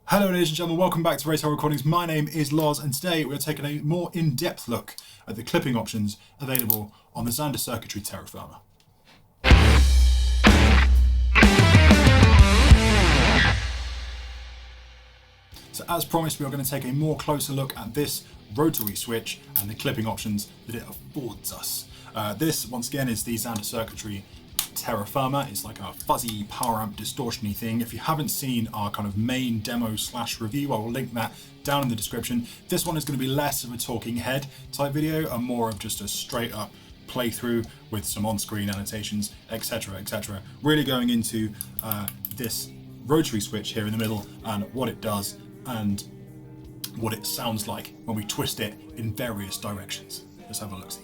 Hello ladies and gentlemen, welcome back to Rotary Recordings. My name is Loz and today we're taking a more in-depth look at the clipping options available on the Zander Circuitry Terra Firma. So as promised, we are going to take a more closer look at this rotary switch and the clipping options that it affords us. This, once again, is the Zander Circuitry Terra Firma. It's like a fuzzy power amp distortion-y thing. If you haven't seen our kind of main demo / review, I will link that down in the description. This one is going to be less of a talking head type video and more of just a straight up playthrough with some on-screen annotations, etc, etc. Really going into this rotary switch here in the middle and what it does and what it sounds like when we twist it in various directions. Let's have a look-see.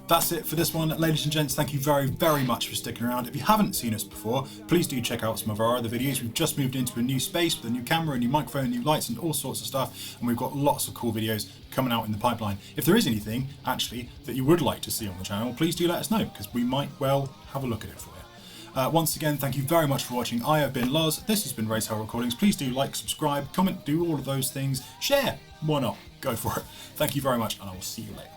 That's it for this one, ladies and gents. Thank you very, very much for sticking around. If you haven't seen us before, please do check out some of our other videos. We've just moved into a new space with a new camera, a new microphone, new lights, and all sorts of stuff. And we've got lots of cool videos coming out in the pipeline. If there is anything, actually, that you would like to see on the channel, please do let us know, because we might well have a look at it for you. Once again, thank you very much for watching. I have been Loz. This has been Race Hell Recordings. Please do like, subscribe, comment, do all of those things. Share. Why not? Go for it. Thank you very much, and I will see you later.